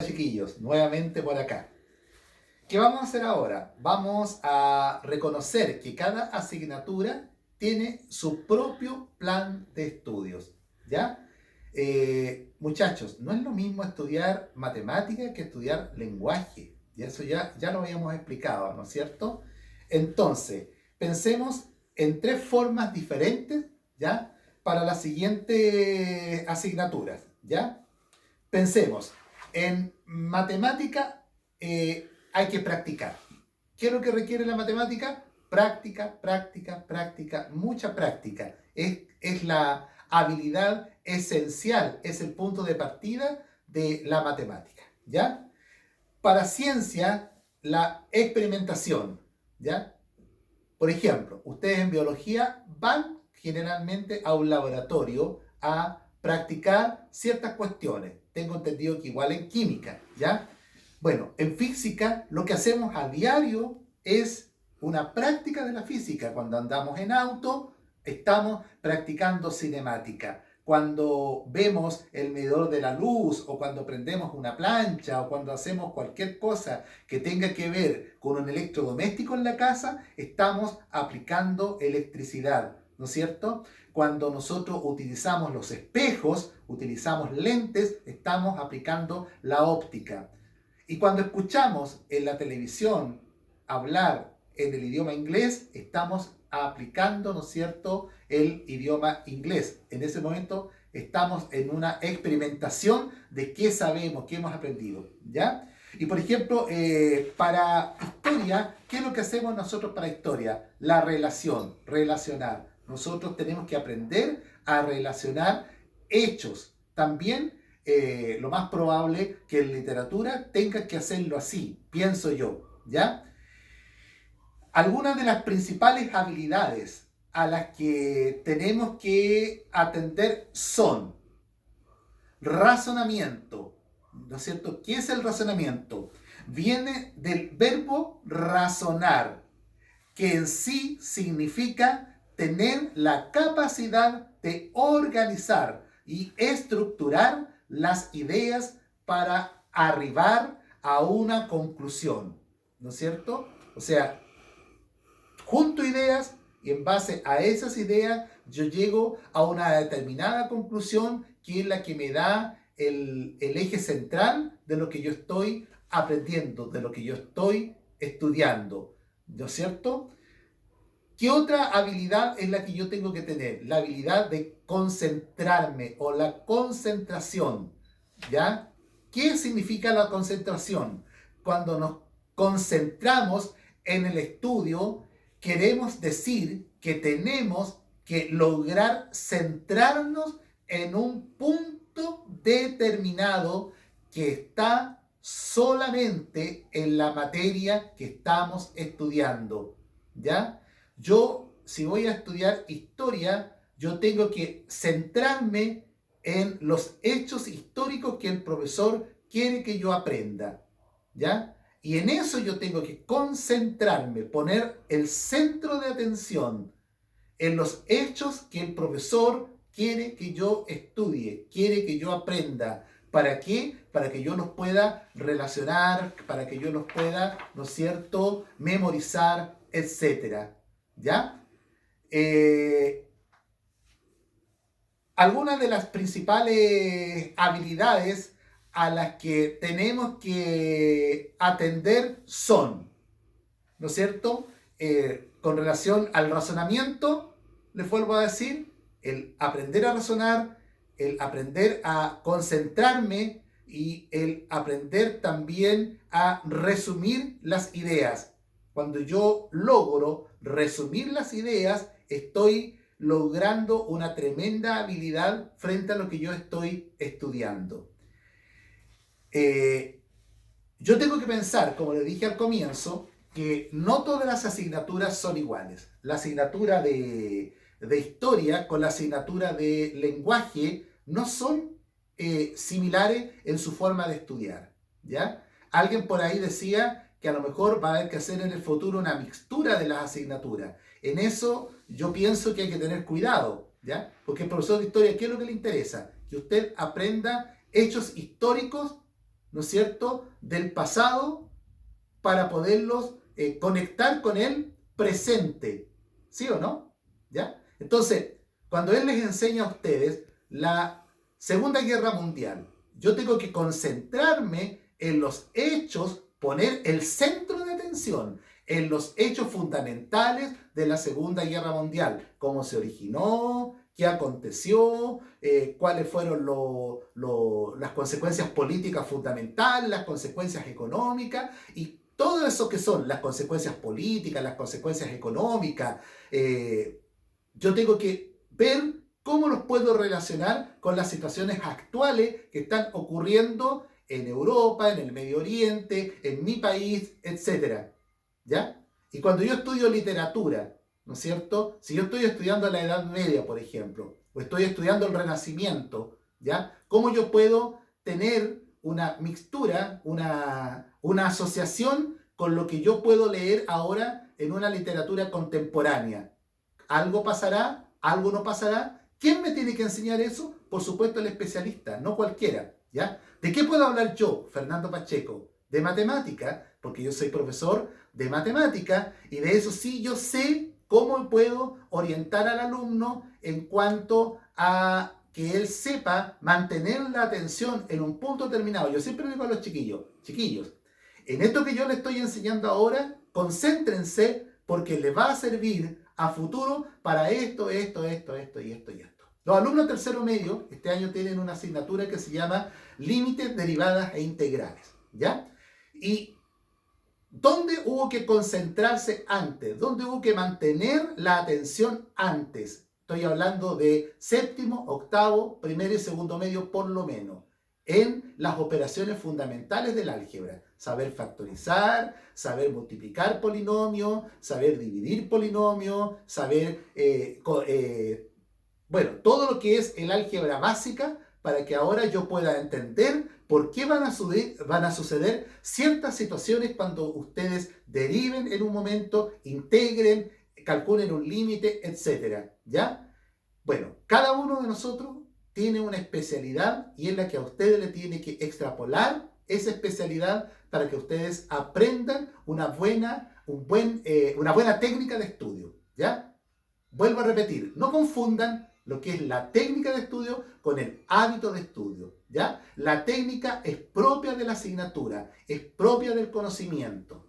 Chiquillos, nuevamente por acá. ¿Qué vamos a hacer ahora? Vamos a reconocer que cada asignatura tiene su propio plan de estudios, ¿ya? Muchachos, no es lo mismo estudiar matemática que estudiar lenguaje, y eso ya lo habíamos explicado, ¿no es cierto? Entonces, pensemos en tres formas diferentes, ¿ya? Para las siguientes asignaturas, ¿ya? Pensemos, en matemática hay que practicar. ¿Qué es lo que requiere la matemática? Práctica, práctica, práctica, mucha práctica. Es la habilidad esencial, es el punto de partida de la matemática, ¿ya? Para ciencia, la experimentación, ¿ya? Por ejemplo, ustedes en biología van generalmente a un laboratorio a practicar ciertas cuestiones. Tengo entendido que igual en química, ¿ya? Bueno, en física lo que hacemos a diario es una práctica de la física. Cuando andamos en auto, estamos practicando cinemática. Cuando vemos el medidor de la luz o cuando prendemos una plancha o cuando hacemos cualquier cosa que tenga que ver con un electrodoméstico en la casa, estamos aplicando electricidad, ¿no es cierto? Cuando nosotros utilizamos los espejos, utilizamos lentes, estamos aplicando la óptica. Y cuando escuchamos en la televisión hablar en el idioma inglés, estamos aplicando, ¿no es cierto?, el idioma inglés. En ese momento estamos en una experimentación de qué sabemos, qué hemos aprendido, ¿ya? Y por ejemplo, para historia, ¿qué es lo que hacemos nosotros para historia? La relación, relacionar. Nosotros tenemos que aprender a relacionar hechos. También lo más probable que en literatura tenga que hacerlo así, pienso yo, ¿ya? Algunas de las principales habilidades a las que tenemos que atender son razonamiento, ¿no es cierto? ¿Qué es el razonamiento? Viene del verbo razonar, que en sí significa tener la capacidad de organizar y estructurar las ideas para arribar a una conclusión, ¿no es cierto? O sea, junto ideas y en base a esas ideas yo llego a una determinada conclusión que es la que me da el eje central de lo que yo estoy aprendiendo, de lo que yo estoy estudiando, ¿no es cierto? ¿Qué otra habilidad es la que yo tengo que tener? La habilidad de concentrarme o la concentración, ¿ya? ¿Qué significa la concentración? Cuando nos concentramos en el estudio, queremos decir que tenemos que lograr centrarnos en un punto determinado que está solamente en la materia que estamos estudiando, ¿ya? Yo, si voy a estudiar historia, yo tengo que centrarme en los hechos históricos que el profesor quiere que yo aprenda, ¿ya? Y en eso yo tengo que concentrarme, poner el centro de atención en los hechos que el profesor quiere que yo estudie, quiere que yo aprenda. ¿Para qué? Para que yo los pueda relacionar, para que yo los pueda, ¿no es cierto?, memorizar, etcétera. ¿Ya? Algunas de las principales habilidades a las que tenemos que atender son, ¿no es cierto? Con relación al razonamiento, les vuelvo a decir, el aprender a razonar, el aprender a concentrarme y el aprender también a resumir las ideas. Cuando yo logro resumir las ideas, estoy logrando una tremenda habilidad frente a lo que yo estoy estudiando. Yo tengo que pensar, como le dije al comienzo, que no todas las asignaturas son iguales. La asignatura de historia con la asignatura de lenguaje no son similares en su forma de estudiar, ¿ya? Alguien por ahí decía que a lo mejor va a haber que hacer en el futuro una mixtura de las asignaturas. En eso yo pienso que hay que tener cuidado, ¿ya? Porque el profesor de historia, ¿qué es lo que le interesa? Que usted aprenda hechos históricos ¿no es cierto?, del pasado para poderlos conectar con el presente. ¿Sí o no? ¿Ya? Entonces, cuando él les enseña a ustedes la Segunda Guerra Mundial, yo tengo que concentrarme en los hechos, poner el centro de atención en los hechos fundamentales de la Segunda Guerra Mundial, cómo se originó, qué aconteció, cuáles fueron las consecuencias políticas fundamentales, las consecuencias económicas y todo eso que son las consecuencias políticas, las consecuencias económicas. Yo tengo que ver cómo los puedo relacionar con las situaciones actuales que están ocurriendo en Europa, en el Medio Oriente, en mi país, etc. ¿Ya? Y cuando yo estudio literatura, ¿no es cierto? Si yo estoy estudiando la Edad Media, por ejemplo, o estoy estudiando el Renacimiento, ¿ya? ¿Cómo yo puedo tener una mixtura, una asociación con lo que yo puedo leer ahora en una literatura contemporánea? ¿Algo pasará? ¿Algo no pasará? ¿Quién me tiene que enseñar eso? Por supuesto el especialista, no cualquiera, ¿ya? ¿De qué puedo hablar yo, Fernando Pacheco? De matemática, porque yo soy profesor de matemática y de eso sí yo sé cómo puedo orientar al alumno en cuanto a que él sepa mantener la atención en un punto determinado. Yo siempre digo a los chiquillos, en esto que yo les estoy enseñando ahora, concéntrense porque les va a servir a futuro para esto y esto. Los alumnos de tercero medio este año tienen una asignatura que se llama Límites, Derivadas e Integrales, ¿ya? Y ¿dónde hubo que concentrarse antes? ¿Dónde hubo que mantener la atención antes? Estoy hablando de séptimo, octavo, primero y segundo medio por lo menos. En las operaciones fundamentales del álgebra. Saber factorizar, saber multiplicar polinomios, saber dividir polinomios, saber, todo lo que es el álgebra básica para que ahora yo pueda entender por qué van a suceder ciertas situaciones cuando ustedes deriven en un momento, integren, calculen un límite, etc. ¿Ya? Bueno, cada uno de nosotros tiene una especialidad y es la que a ustedes le tiene que extrapolar esa especialidad para que ustedes aprendan una buena técnica de estudio. ¿Ya? Vuelvo a repetir, no confundan lo que es la técnica de estudio con el hábito de estudio, ¿ya? La técnica es propia de la asignatura, es propia del conocimiento,